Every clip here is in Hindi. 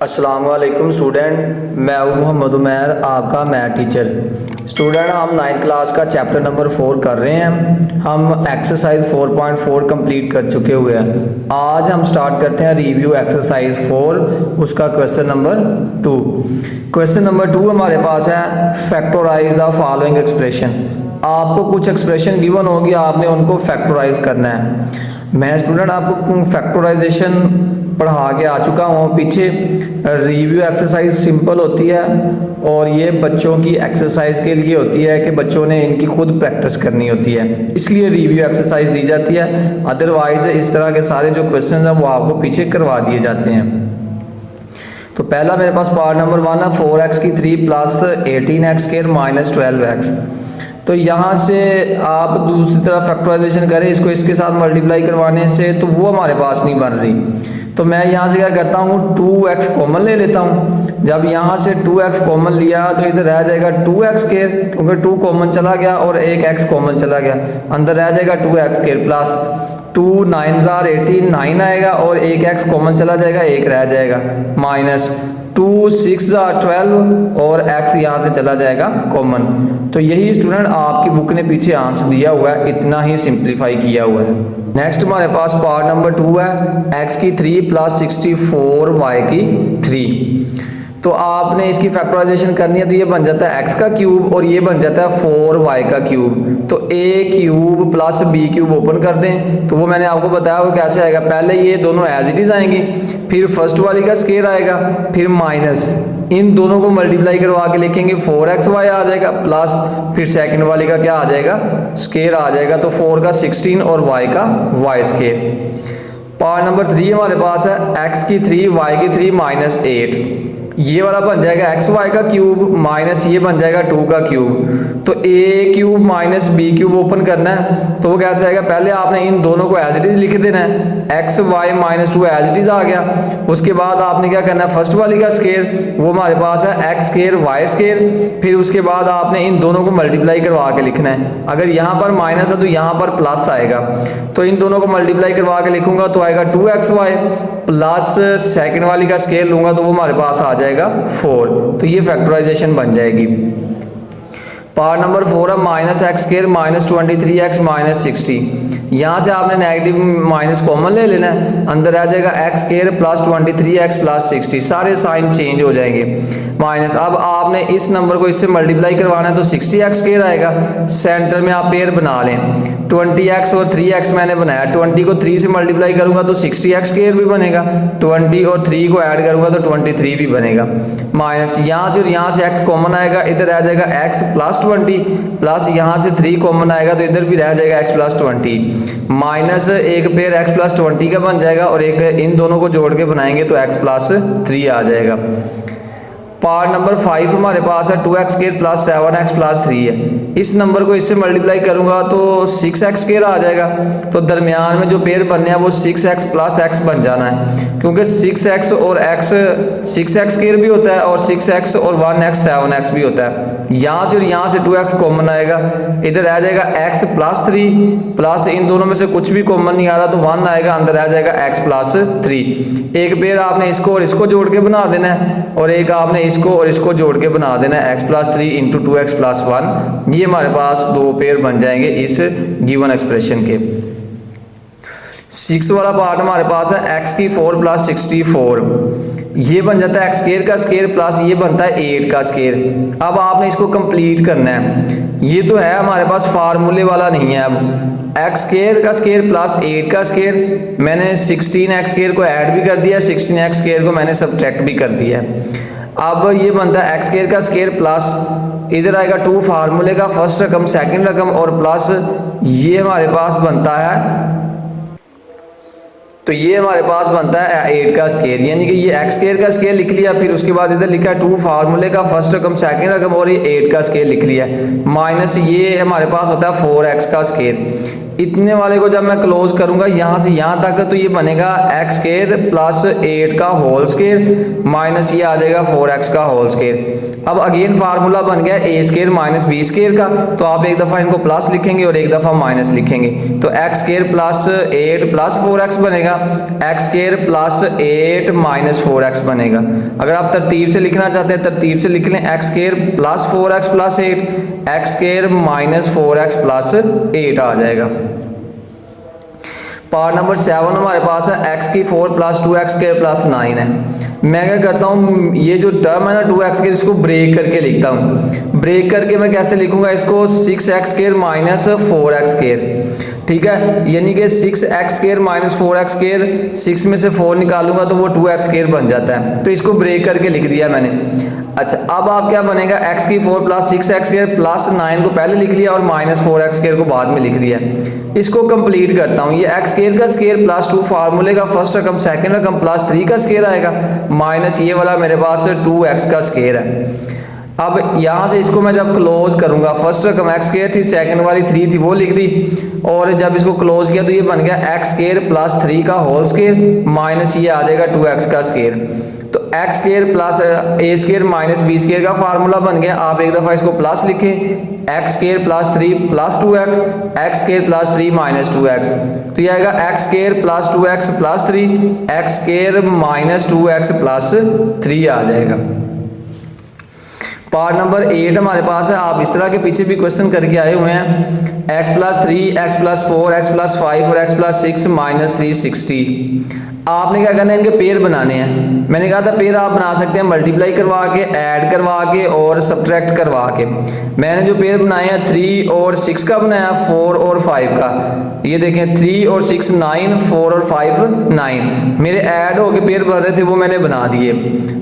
अस्सलाम वालेकुम स्टूडेंट, मैं हूं मोहम्मद उमैर, आपका मैथ टीचर। स्टूडेंट, हम 9th क्लास का चैप्टर नंबर 4 कर रहे हैं। हम एक्सरसाइज 4.4 कंप्लीट कर चुके हुए हैं। आज हम स्टार्ट करते हैं रिव्यू एक्सरसाइज 4, उसका क्वेश्चन नंबर 2। क्वेश्चन नंबर 2 हमारे पास है फैक्टराइज द फॉलोइंग एक्सप्रेशन। आपको कुछ एक्सप्रेशन गिवन होगी, आपने उनको फैक्टराइज करना है। मैं स्टूडेंट आपको फैक्टराइजेशन पढ़ा के आ चुका हूँ पीछे। रिव्यू एक्सरसाइज सिंपल होती है और ये बच्चों की एक्सरसाइज के लिए होती है कि बच्चों ने इनकी खुद प्रैक्टिस करनी होती है, इसलिए रिव्यू एक्सरसाइज दी जाती है। अदरवाइज इस तरह के सारे जो क्वेश्चन हैं वो आपको पीछे करवा दिए जाते हैं। तो पहला मेरे पास पार्ट नंबर 1 है 4x की 3 plus 18x square minus 12x। तो यहाँ से आप दूसरी तरफ फैक्टराइजेशन करें, इसको इसके साथ मल्टीप्लाई करवाने से तो वो हमारे पास नहीं बन रही। तो मैं यहाँ से क्या करता हूँ, 2x कॉमन ले लेता हूँ। जब यहाँ से 2x कॉमन लिया तो इधर रह जाएगा 2x स्क्वायर, क्योंकि 2 कॉमन चला गया और एक x कॉमन चला गया, अंदर रह जाएगा 2x स्क्वायर प्लस 2 9 18 9 आएगा और एक x कॉमन चला जाएगा, एक रह जाएगा माइनस 2 6 12 और x यहाँ से चला जाएगा कॉमन। तो यही स्टूडेंट आपकी बुक ने पीछे आंसर दिया हुआ है, इतना ही सिंप्लीफाई किया हुआ है। नेक्स्ट हमारे पास पार्ट नंबर 2 है x की 3 प्लस 64 y की 3। तो आपने इसकी फैक्टराइजेशन करनी है तो ये बन जाता है x का क्यूब और ये बन जाता है 4y का क्यूब। तो a cube plus b cube open कर दें तो वो मैंने आपको बताया वो कैसे आएगा। पहले ये दोनों एज इट इज आएंगी, फिर फर्स्ट वाली का स्क्वायर आएगा, फिर माइनस इन दोनों को मल्टीप्लाई करवा के लिखेंगे 4xy आ जाएगा, प्लस फिर सेकंड वाली का क्या आ जाएगा, स्क्वायर आ जाएगा। तो 4 का 16 और y का y स्क्वायर। पार्ट नंबर 3 हमारे पास है x की 3 y की 3 माइनस 8। ये वाला बन जाएगा एक्स वाई का क्यूब माइनस ये बन जाएगा 2 का क्यूब। तो a cube minus b cube open करना है तो वो कैसे आएगा, पहले आपने इन दोनों को एज इट इज लिख देना है, x y minus 2 as it is आ गया। उसके बाद आपने क्या करना है, फर्स्ट वाली का स्क्वायर वो हमारे पास है एक्स स्क्वायर वाई स्क्वायर, फिर उसके बाद आपने इन दोनों को मल्टीप्लाई करवा के लिखना है। अगर यहाँ पर माइनस है तो यहाँ पर प्लस आएगा, तो इन दोनों को मल्टीप्लाई करवा के लिखूंगा तो आएगा 2xy प्लस सेकंड वाली का स्क्वायर लूंगा तो वो हमारे पास आ जाएगा 4। तो ये फैक्टराइजेशन बन जाएगी। पार्ट नंबर 4 है minus x square minus 23x minus 60। यहाँ से आपने नेगेटिव माइनस कॉमन ले लेना है, अंदर आ जाएगा x square plus 23x plus 60, सारे साइन चेंज हो जाएंगे माइनस। अब आपने इस नंबर को इससे मल्टीप्लाई करवाना है तो 60x स्क्वायर आएगा। सेंटर में आप पेयर बना लें, 20x और 3x मैंने बनाया, 20 को 3 से मल्टीप्लाई करूंगा तो 60x स्क्वायर भी बनेगा, 20 और 3 को ऐड करूंगा तो 23 भी बनेगा माइनस यहाँ से और यहाँ से x कॉमन आएगा, इधर आ जाएगा x प्लस 20 प्लस यहाँ से 3 कॉमन आएगा तो इधर भी रह जाएगा x प्लस 20 माइनस एक पेयर x प्लस 20 का बन जाएगा और एक इन दोनों को जोड़ के बनाएंगे तो x प्लस 3 आ जाएगा। पार्ट नंबर 5 हमारे पास है 2x square plus 7x plus 3 है। इस नंबर को इससे मल्टीप्लाई करूंगा तो 6x स्क्वायर आ जाएगा। तो दरमियान में जो पेयर बनने हैं वो 6x प्लस x बन जाना है, क्योंकि 6x और x 6x स्क्वायर भी होता है और 6x और 1x 7x भी होता है। यहाँ से और यहाँ से 2x कॉमन आएगा, इधर आ जाएगा x प्लस 3 प्लस इन दोनों में से कुछ भी कॉमन नहीं आ रहा तो 1 आएगा, अंदर आ जाएगा x प्लस 3। एक पेयर आपने इसको और इसको जोड़ के बना देना है और एक आपने इसको और इसको जोड़ के बना देना है x plus 3 into 2x plus 1। ये हमारे पास दो पेयर बन जाएंगे इस गिवन एक्सप्रेशन के। 6 वाला पार्ट हमारे पास है x की 4 प्लस 64। ये बन जाता है x स्क्वायर का स्क्वायर प्लस ये बनता है 8 का स्क्वायर। अब आपने इसको कंप्लीट करना है, ये तो है हमारे पास फार्मूले वाला नहीं है। अब x स्क्वायर का स्क्वायर प्लस 8 का स्क्वायर, मैंने 16x स्क्वायर को ऐड भी कर दिया, 16x स्क्वायर को मैंने सब्ट्रैक्ट भी कर दिया। अब ये बनता है x स्क्वायर का स्क्वायर प्लस इधर आएगा 2 फार्मूले का फर्स्ट रकम सेकंड रकम और प्लस ये हमारे पास बनता है, तो ये हमारे पास बनता है 8 का स्क्वायर, यानी कि ये x स्क्वायर का स्क्वायर लिख लिया, फिर उसके बाद इधर लिखा है 2 फार्मूले का फर्स्ट रकम सेकंड रकम और ये 8 का स्क्वायर लिख लिया, माइनस ये हमारे पास होता है 4x का स्क्वायर। इतने वाले को जब मैं क्लोज करूंगा यहाँ से यहाँ तक, तो ये बनेगा एक्स स्क्वायर प्लस 8 का होल स्क्वायर माइनस ये आ जाएगा 4x का होल स्क्वायर। अब अगेन फार्मूला बन गया ए स्क्वायर माइनस बी स्क्वायर का, तो आप एक दफ़ा इनको प्लस लिखेंगे और एक दफ़ा माइनस लिखेंगे, तो x square plus 8 plus 4x बनेगा, x square plus 8 minus 4x बनेगा। अगर आप तरतीब से लिखना चाहते हैं तरतीब से लिख लें, x square plus 4x plus 8, x square minus 4x plus 8 आ जाएगा। पार्ट नंबर 7 हमारे पास है एक्स की 4 प्लस 2x स्क्वायर प्लस 9 है। मैं क्या करता हूँ, ये जो टर्म है ना 2x स्क्वायर, इसको ब्रेक करके लिखता हूँ। ब्रेक करके मैं कैसे लिखूंगा इसको, 6x square minus 4x square, ठीक है, यानी कि 6x square minus 4x square, 6 में से 4 निकालूंगा तो वो 2x स्क्वायर बन जाता है, तो इसको ब्रेक करके लिख दिया मैंने। अच्छा, अब आप क्या बनेगा, x की 4 प्लस 6x स्क्वायर प्लस 9 को पहले लिख लिया और माइनस 4x स्क्वायर को बाद में लिख दिया। इसको कंप्लीट करता हूँ, ये x स्क्वायर का स्क्वायर प्लस 2 फार्मूले का फर्स्ट रकम सेकंड रकम प्लस 3 का स्क्वायर आएगा माइनस ये वाला मेरे पास 2x का स्क्वायर है। अब यहाँ से इसको मैं जब क्लोज करूंगा, फर्स्ट रकम एक्स स्क्वायर थी, सेकंड वाली 3 थी वो लिख दी, और जब इसको क्लोज किया तो ये बन गया एक्स स्क्वायर प्लस 3 का होल स्क्वायर माइनस ये आ जाएगा 2x का स्क्वायर। तो एक्स स्क्वायर प्लस ए स्क्वायर माइनस बी स्क्वायर का फार्मूला बन गया। आप एक दफ़ा इसको प्लस लिखें, x square plus 3 plus 2x, x square plus 3 minus 2x, तो ये आएगा x square plus 2x plus 3, x square minus 2x plus 3 आ जाएगा। पार्ट नंबर 8 हमारे पास है, आप इस तरह के पीछे भी क्वेश्चन करके आए हुए हैं, x plus 3, x plus 4, x plus 5 और x प्लस 6 माइनस 360। आपने क्या करना है, इनके पेयर बनाने हैं। मैंने कहा था पेयर आप बना सकते हैं मल्टीप्लाई करवा के, ऐड करवा के और सब्ट्रैक्ट करवा के। मैंने जो पेयर बनाए हैं 3 और 6 का बनाया, 4 और 5 का। ये देखें 3 और 6 9, 4 और 5 9। मेरे ऐड होके पेयर बन रहे थे वो मैंने बना दिए।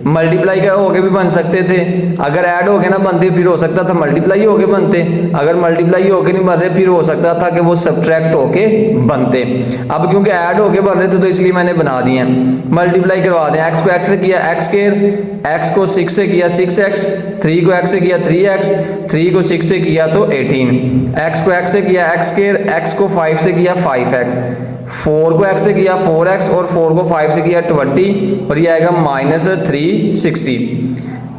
मल्टीप्लाई का होके भी बन सकते थे, अगर ऐड होके ना बनते फिर हो सकता था मल्टीप्लाई होके बनते, अगर मल्टीप्लाई होके नहीं बन रहे फिर हो सकता था कि वो सब्ट्रैक्ट होके बनते। अब क्योंकि ऐड होके बन रहे थे तो इसलिए मैंने बना दिए हैं। मल्टीप्लाई करवा दें, x को x से किया x स्क्वायर, x को 6 से किया 6x, 3 को x से किया 3x, 3 को 6 से किया तो 18, x को x से किया x स्क्वायर, x को 5 से किया 5x, 4 को x से किया 4x और 4 को 5 से किया 20, और ये आएगा माइनस 360।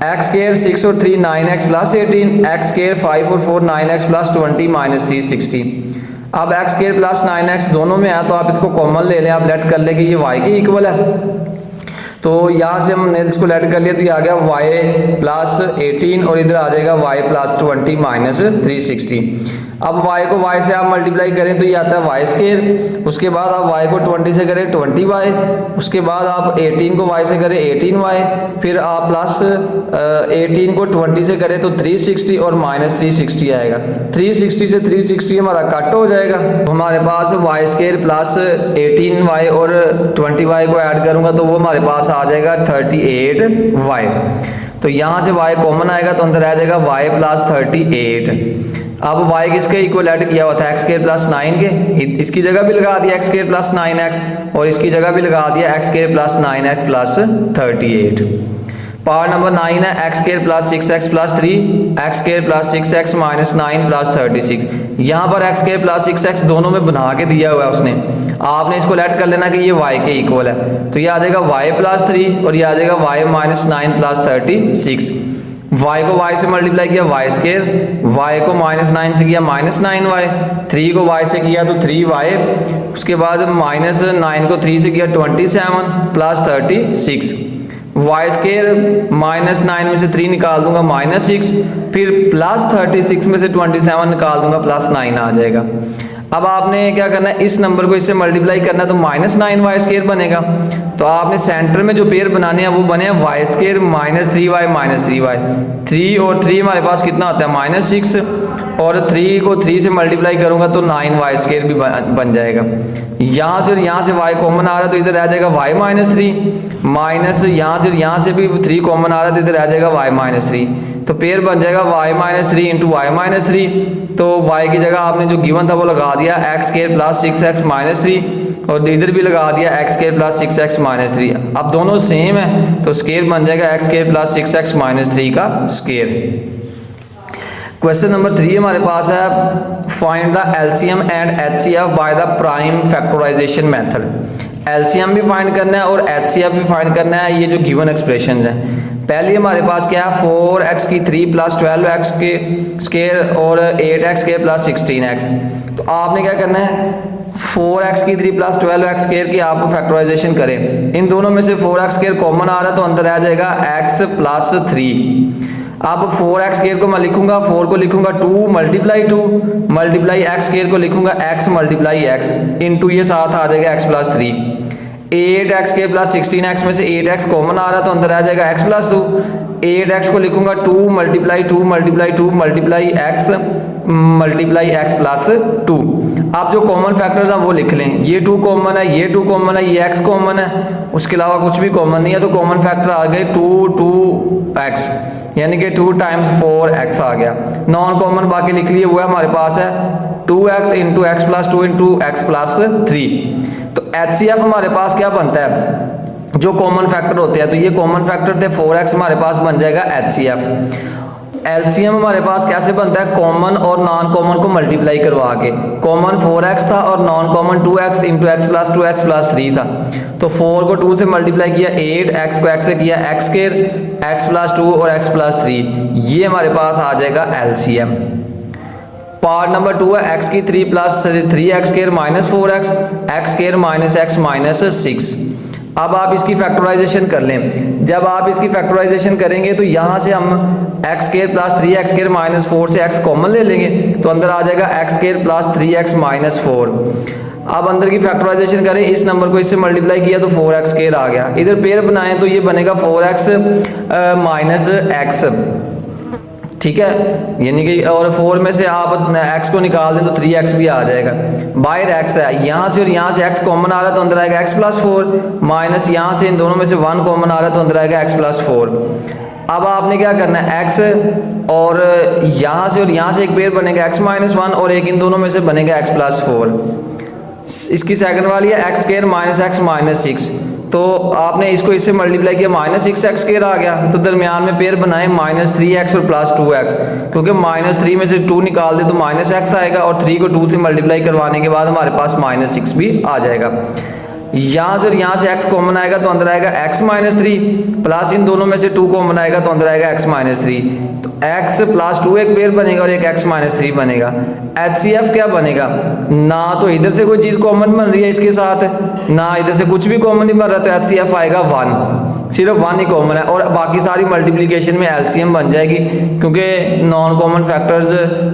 एक्स स्क्वायर 6 और 3 9x प्लस 18, एक्स स्क्वायर 5 और 4 9x प्लस 20 माइनस 360। अब एक्स स्क्वायर प्लस 9x दोनों में है तो आप इसको कॉमन ले लें, आप लेट कर लें कि ये y के इक्वल है। तो यहाँ से हमने इसको लेट कर लिया तो ये आ गया y प्लस 18 और इधर आ जाएगा y प्लस 20 माइनस 360। अब y को y से आप मल्टीप्लाई करें तो ये आता है y स्क्वायर, उसके बाद आप y को 20 से करें 20y, उसके बाद आप 18 को y से करें 18y, फिर आप प्लस 18 को 20 से करें तो 360 और माइनस 360 आएगा। 360 से 360 हमारा कट हो जाएगा, हमारे पास y स्क्वायर प्लस 18y और 20y को ऐड करूँगा तो वो हमारे पास आ जाएगा 38y। तो यहाँ से y कॉमन आएगा तो अंदर आ जाएगा y प्लस 38। अब y किसके इक्वल ऐड किया हुआ था, एक्स स्क्वायर प्लस 9 के, इसकी जगह भी लगा दिया एक्स स्क्वायर प्लस 9x और इसकी जगह भी लगा दिया x square plus 9x plus 38। Part number 9 है x square plus 6x plus 3, x square plus 6x minus 9 plus 36। यहाँ पर एक्स स्क्वायर प्लस 6x दोनों में बना के दिया हुआ है उसने, आपने इसको लेट कर लेना कि ये y के इक्वल है, तो ये आ जाएगा y प्लस 3 और ये आ जाएगा y माइनस 9 प्लस 36। y को y से मल्टीप्लाई किया y स्क्वायर, y को माइनस 9 से किया माइनस 9y, 3 को y से किया तो 3y, उसके बाद माइनस 9 को 3 से किया 27 प्लस 36। y स्क्वायर माइनस 9 में से 3 निकाल दूंगा माइनस 6, फिर प्लस 36 में से 27 निकाल दूंगा प्लस 9 आ जाएगा। अब आपने क्या करना है, इस नंबर को इससे मल्टीप्लाई करना है तो माइनस 9y स्क्वायर बनेगा। तो आपने सेंटर में जो पेयर बनाने हैं वो बने हैं y square minus 3y minus 3y। 3 और 3 हमारे पास कितना होता है माइनस 6, और 3 को 3 से मल्टीप्लाई करूंगा तो 9y स्क्वायर भी बन जाएगा। यहाँ से और यहाँ से y कॉमन आ रहा है तो इधर आ जाएगा y माइनस 3, माइनस यहाँ से भी 3 कॉमन आ रहा है तो इधर आ जाएगा y माइनस 3, तो पेयर बन जाएगा y minus 3 into y minus 3। तो y की जगह आपने जो गिवन था वो लगा दिया x square plus 6x minus 3 और इधर भी लगा दिया x square plus 6x minus 3। अब दोनों सेम है तो स्क्वायर बन जाएगा x square plus 6x minus 3 का स्क्वायर। क्वेश्चन नंबर 3 हमारे पास है, find the LCM and HCF by the prime factorization method. LCM भी फाइंड करना है और एचसीएफ भी फाइंड करना है, ये जो गिवन एक्सप्रेशंस हैं। पहली हमारे पास क्या है, 4x की 3 प्लस 12x के स्केयर और 8x स्केयर प्लस 16x। तो आपने क्या करना है, 4x की 3 प्लस 12x स्केयर की आप फैक्टराइजेशन करें। इन दोनों में से 4x स्केयर कॉमन आ रहा है तो अंदर आ जाएगा x प्लस 3। अब 4x स्केयर को मैं लिखूंगा, 4 को लिखूंगा 2 मल्टीप्लाई 2 मल्टीप्लाई x स्केयर को लिखूंगा x मल्टीप्लाई x इंटू ये साथ आ जाएगा x plus 3। 8x square plus 16x में से 8x कॉमन आ रहा है तो अंदर आ जाएगा x प्लस 2। 8x को लिखूंगा 2 multiply 2 multiply 2 multiply x plus 2। आप जो कॉमन फैक्टर्स हैं वो लिख लें, ये 2 कॉमन है, ये 2 कॉमन है, ये x कॉमन है, उसके अलावा कुछ भी कॉमन नहीं है। तो कॉमन फैक्टर आ गए 2x, यानी कि 2 टाइम्स 4x आ गया। नॉन कॉमन बाकी लिख लिए, वो है हमारे पास है 2x into x plus 2 into x plus 3। तो एचसीएफ हमारे पास क्या बनता है, जो कॉमन फैक्टर होते हैं, तो ये कॉमन फैक्टर थे 4x, हमारे पास बन जाएगा एचसीएफ। एलसीएम हमारे पास कैसे बनता है, कॉमन और नॉन कॉमन को मल्टीप्लाई करवा के। कॉमन 4x था और non common 2x into x plus 2 x plus 3 था। तो 4 को 2 से मल्टीप्लाई किया, 8 x को x से किया x स्क्वायर, x प्लस 2 और x प्लस 3, ये हमारे पास आ जाएगा एलसीएम। पार्ट नंबर 2 है, x की 3 plus 3x square minus 4x, x स्क्वायर माइनस x माइनस 6। अब आप इसकी फैक्टराइजेशन कर लें। जब आप इसकी फैक्टराइजेशन करेंगे तो यहाँ से हम x square plus 3x square minus 4 से x कॉमन ले लेंगे, तो अंदर आ जाएगा x square plus 3x minus 4। अब अंदर की फैक्टराइजेशन करें, इस नंबर को इससे मल्टीप्लाई किया तो 4x स्क्वायर आ गया। इधर पेयर बनाएं तो ये बनेगा 4x माइनस x, ठीक है, यानी कि और 4 में से आप x को निकाल दें तो 3x भी आ जाएगा। बाहर x है, यहाँ से और यहाँ से x कॉमन आ रहा है तो अंदर आएगा x प्लस 4, माइनस यहाँ से इन दोनों में से 1 कॉमन आ रहा है तो अंदर आएगा x प्लस 4। अब आपने क्या करना है, x और यहाँ से एक पेयर बनेगा x माइनस 1 और एक इन दोनों में से बनेगा x प्लस 4। इसकी सेकंड वाली है x स्क्वायर माइनस x माइनस 6, तो आपने इसको इससे मल्टीप्लाई किया माइनस 6x स्क्वायर आ गया। तो दरमियान में पेयर बनाए माइनस 3x और प्लस 2x, क्योंकि माइनस 3 में से 2 निकाल दे तो माइनस x आएगा और 3 को 2 से मल्टीप्लाई करवाने के बाद हमारे पास माइनस 6 भी आ जाएगा। यहाँ से x कॉमन आएगा तो अंदर आएगा x माइनस 3, प्लस इन दोनों में से 2 कॉमन आएगा तो अंदर आएगा x माइनस 3। तो x प्लस 2 एक पेयर बनेगा और एक x माइनस 3 बनेगा। HCF क्या बनेगा, ना तो इधर से कोई चीज़ कॉमन बन रही है इसके साथ, ना इधर से कुछ भी कॉमन नहीं बन रहा, तो HCF आएगा 1, सिर्फ 1 ही कॉमन है और बाकी सारी मल्टीप्लिकेशन में LCM बन जाएगी, क्योंकि नॉन कॉमन फैक्टर्स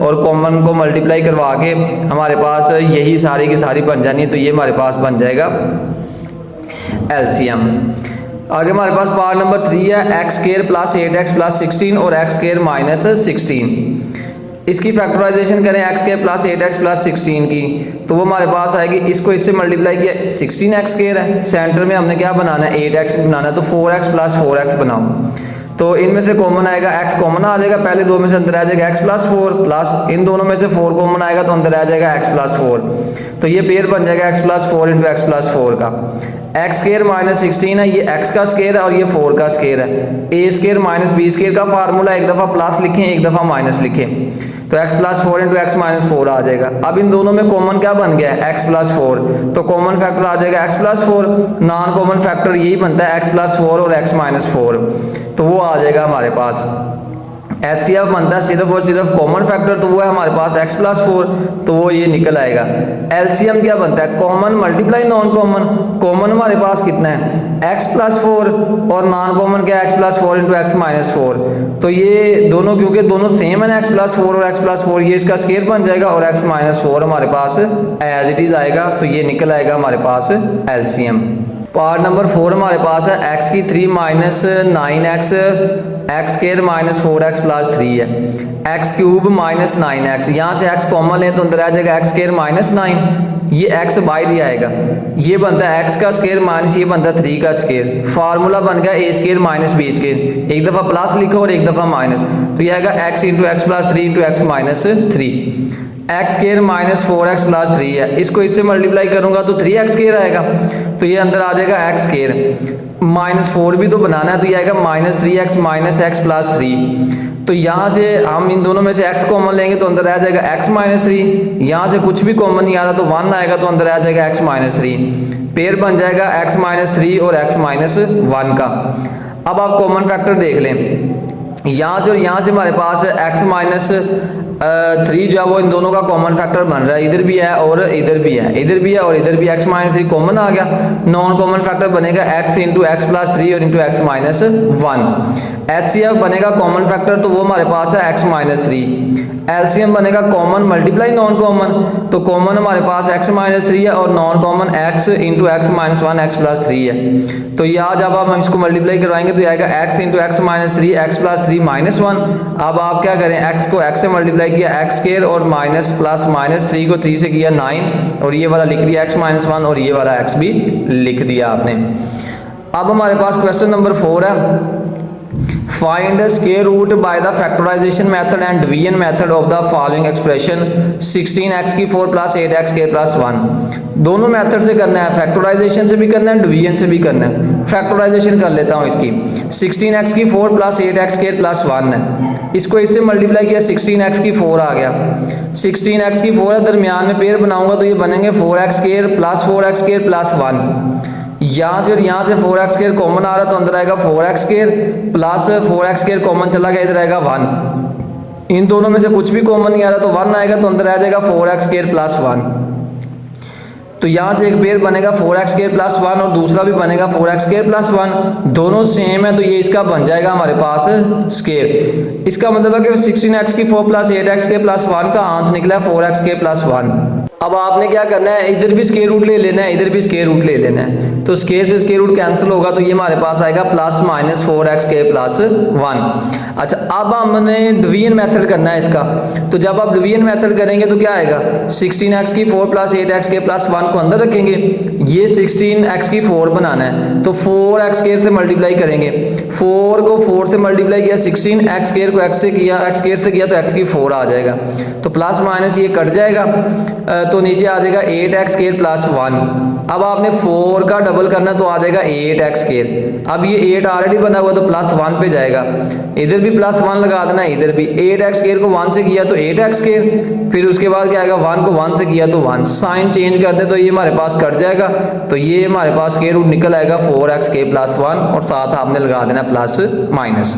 और कॉमन को मल्टीप्लाई करवा के हमारे पास यही सारी की सारी बन जानी है। तो ये हमारे पास बन जाएगा LCM। आगे हमारे पास पार्ट नंबर 3 है, x square plus 8x plus 16 और x स्क्वायर माइनस 16। इसकी फैक्टराइजेशन करें x square plus 8x plus 16 की, तो वो हमारे पास आएगी, इसको इससे मल्टीप्लाई किया 16x स्क्वायर है, सेंटर में हमने क्या बनाना है 8x बनाना है, तो 4x प्लस 4x बनाओ। तो इनमें से कॉमन आएगा x कॉमन आ जाएगा, पहले दो में से अंदर आ जाएगा x प्लस 4, प्लस इन दोनों में से 4 कॉमन आएगा तो अंदर आ जाएगा x प्लस 4। तो ये पेयर बन जाएगा x plus 4 into x plus 4 का। x स्क्वायर माइनस 16 है, ये x का स्क्वायर है और ये 4 का स्क्वायर है। a square minus b square का फार्मूला एक दफ़ा प्लस लिखें एक दफ़ा माइनस लिखें, तो x plus 4 into x minus 4 आ जाएगा। अब इन दोनों में कॉमन क्या बन गया है x प्लस 4, तो कॉमन फैक्टर आ जाएगा x plus 4, non common factor यही बनता है x प्लस 4 और x माइनस 4, तो वो आ जाएगा हमारे पास। HCF बनता है सिर्फ और सिर्फ कॉमन फैक्टर, तो वो है हमारे पास x प्लस 4, तो वो ये निकल आएगा। LCM क्या बनता है, common multiply non common. Common हमारे पास कितना है x प्लस 4 और नॉन कॉमन क्या है x plus 4 into x minus 4, तो ये दोनों क्योंकि दोनों सेम है ना x प्लस 4 और x प्लस 4, ये इसका स्क्वायर बन जाएगा और x माइनस 4 हमारे पास एज इट इज आएगा, तो ये निकल आएगा हमारे पास LCM। पार्ट नंबर 4 हमारे पास है, x की 3 माइनस 9x x स्क्वायर माइनस 4x प्लस 3 है, x क्यूब माइनस 9x, यहाँ से x कॉमन लें तो अंदर आ जाएगा x स्क्वायर माइनस 9, ये x बाहर ही आएगा, ये बनता है x का स्क्वायर माइनस ये बनता है 3 का स्क्वायर। फार्मूला बन गया a square minus b square, एक दफ़ा प्लस लिखो और एक दफ़ा माइनस, तो ये आएगा x into x plus 3 into x minus 3। X square minus 4x plus 3 है, इसको इससे मल्टीप्लाई करूंगा तो 3x स्केयर आएगा, तो ये अंदर आ जाएगा एक्स स्केयर। माइनस 4 भी तो बनाना है, तो ये आएगा minus 3x minus x plus 3। तो यहाँ से हम इन दोनों में से x कॉमन लेंगे तो अंदर आ जाएगा x माइनस 3। यहाँ से कुछ भी कॉमन नहीं आ रहा तो 1 आएगा, तो अंदर आ जाएगा x माइनस 3। पेयर बन जाएगा x माइनस 3 और x माइनस 1 का। अब आप कॉमन फैक्टर देख लें, यहाँ से और यहाँ से हमारे पास x माइनस 3 जो है वो इन दोनों का कॉमन फैक्टर बन रहा है, इधर भी है और इधर भी है, इधर भी है और इधर भी x माइनस 3 कॉमन आ गया। नॉन कॉमन फैक्टर बनेगा x इंटू एक्स प्लस 3 और इंटू एक्स माइनस 1। HCF बनेगा कॉमन फैक्टर, तो वो हमारे पास है x माइनस 3। LCM बनेगा कॉमन मल्टीप्लाई नॉन कॉमन, तो कॉमन हमारे पास x माइनस 3 है और non common x into x minus 1 x plus 3 है। तो यहाँ जब हम इसको मल्टीप्लाई करवाएंगे तो आएगा x into x minus 3 x plus 3 minus 1। अब आप क्या करें, x को x से मल्टीप्लाई किया x स्क्वायर और माइनस प्लस माइनस 3 को 3 से किया 9 और ये वाला लिख दिया x माइनस 1 और ये वाला x भी लिख दिया आपने। अब हमारे पास क्वेश्चन नंबर 4 है, find square root by the factorization method and division method of the following expression 16x की 4 प्लस 8x के प्लस 1। दोनों मेथड से करना है, फैक्टराइजेशन से भी करना है, डिवीजन से भी करना है। फैक्टराइजेशन कर लेता हूँ इसकी, 16x की 4 प्लस 8x के प्लस 1 है, इसको इससे मल्टीप्लाई किया 16x की 4 आ गया, 16x की 4 है, दरमियान में पेयर बनाऊंगा तो ये बनेंगे 4x square plus 4x square plus 1। यहाँ से और यहाँ से 4x स्क्वायर कॉमन आ रहा तो अंदर आएगा 4x square plus 4x square common चला गया, इधर आएगा 1। इन दोनों में से कुछ भी कॉमन नहीं आ रहा तो 1 आएगा, तो अंदर आ जाएगा 4x स्क्वायर प्लस 1। तो यहाँ से एक पेयर बनेगा 4x स्क्वायर प्लस 1 और दूसरा भी बनेगा 4x स्क्वायर प्लस 1, दोनों सेम है, तो ये इसका बन जाएगा हमारे पास स्क्वायर। इसका मतलब है कि 16x की 4 प्लस 8x के प्लस 1 का आंसर निकला 4x के प्लस 1। अब आपने क्या करना है, इधर भी स्क्वायर रूट ले लेना है, इधर भी स्क्वायर रूट ले लेना है, तो स्क्वायर से स्क्वायर रूट कैंसिल होगा, तो ये हमारे पास आएगा प्लस माइनस 4x के प्लस 1। अच्छा, अब हमने डिवीजन मेथड करना है इसका, तो जब आप डिवीजन मेथड करेंगे तो क्या आएगा, 16x की 4 प्लस 8x के प्लस 1 को अंदर रखेंगे, ये 16x की 4 बनाना है तो 4x स्क्वायर से मल्टीप्लाई करेंगे, 4 को 4 से मल्टीप्लाई किया, 16x स्क्वायर को x से किया, x स्क्वायर से किया तो x की 4 आ जाएगा, तो प्लस माइनस ये कट जाएगा, तो नीचे आ जाएगा 8x स्क्वायर प्लस 1। अब आपने 4 का डबल करना तो आ जाएगा 8x स्क्वायर। अब ये 8 ऑलरेडी बना हुआ तो प्लस 1 पे जाएगा, इधर भी प्लस 1 लगा देना, इधर भी 8x स्क्वायर को 1 से किया तो 8x स्क्वायर, फिर उसके बाद क्या आएगा 1 को 1 से किया तो 1, साइन चेंज कर दे तो ये हमारे पास कट जाएगा, तो ये हमारे पास स्क्वायर रूट निकल आएगा 4x स्क्वायर प्लस 1 और साथ आपने लगा देना प्लस माइनस।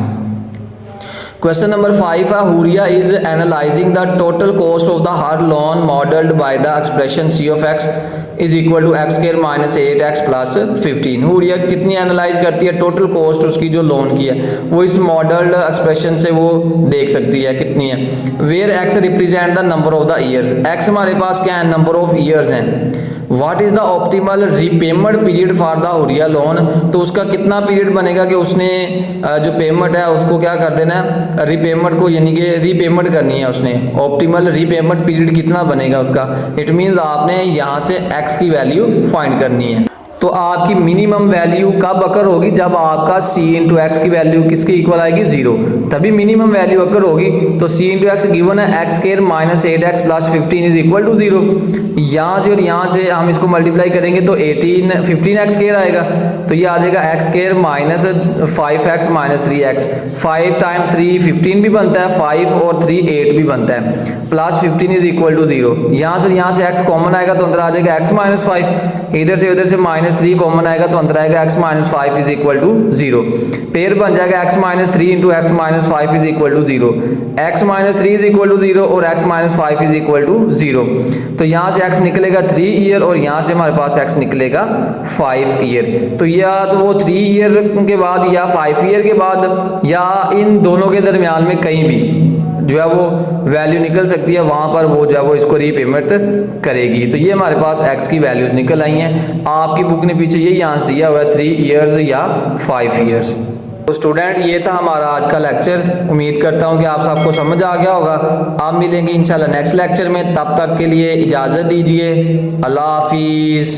Question number 5 है, Huriya is analyzing the total cost of the her loan modeled by the expression c of x is equal to x square minus 8x plus 15। Huriya कितनी एनालाइज करती है, टोटल कॉस्ट उसकी जो लोन की है वो इस मॉडल्ड एक्सप्रेशन से वो देख सकती है कितनी है। Where x represent the number of the years, x हमारे पास क्या है, नंबर ऑफ ईयर्स हैं। What is the optimal repayment period for the हुरिया लोन, तो उसका कितना पीरियड बनेगा कि उसने जो पेमेंट है उसको क्या कर देना है, रिपेमेंट को, यानी कि रीपेमेंट करनी है उसने, ऑप्टिमल रीपेमेंट पीरियड कितना बनेगा उसका। इट मीन्स आपने यहाँ से x की वैल्यू फाइंड करनी है। तो आपकी मिनिमम वैल्यू कब अकर होगी, जब आपका c इंटू एक्स की वैल्यू किसके इक्वल आएगी, 0, तभी मिनिमम वैल्यू अकर होगी। तो c इंटू एक्स गिवन है x स्क्वायर minus 8x plus 15 is equal to 0। यहाँ से और यहाँ से हम इसको मल्टीप्लाई करेंगे तो 15x स्क्वायर आएगा, तो ये आ जाएगा x स्क्वायर minus 5x minus 3x, 5 times 3 15 भी बनता है, 5 और 3 8 भी बनता है, प्लस 15 इज इक्वल टू 0। यहाँ से x कॉमन आएगा तो अंदर आ जाएगा x माइनस 5, इधर से माइनस 3 कॉमन आएगा तो अंदर आएगा x minus 5 is equal to 0। Pair बन जाएगा x minus 3 into x minus 5 is equal to 0, x minus 3 is equal to 0 और x minus 5 is equal to 0। तो यहाँ से x निकलेगा 3 ईयर और यहाँ से हमारे पास x निकलेगा 5 ईयर। तो या तो वो 3 ईयर के बाद या 5 ईयर के बाद या इन दोनों के दरमियान में कहीं भी जो है वो वैल्यू निकल सकती है, वहाँ पर वो जो है वो इसको रीपेमेंट करेगी। तो ये हमारे पास x की वैल्यूज निकल आई हैं। आपकी बुक ने पीछे यही आंसर दिया हुआ है 3 ईयर्स या 5 ईयर्स। तो स्टूडेंट ये था हमारा आज का लेक्चर, उम्मीद करता हूँ कि आप सबको समझ आ गया होगा। आप मिलेंगे इंशाल्लाह नेक्स्ट लेक्चर में, तब तक के लिए इजाज़त दीजिए, अल्लाह हाफिज़।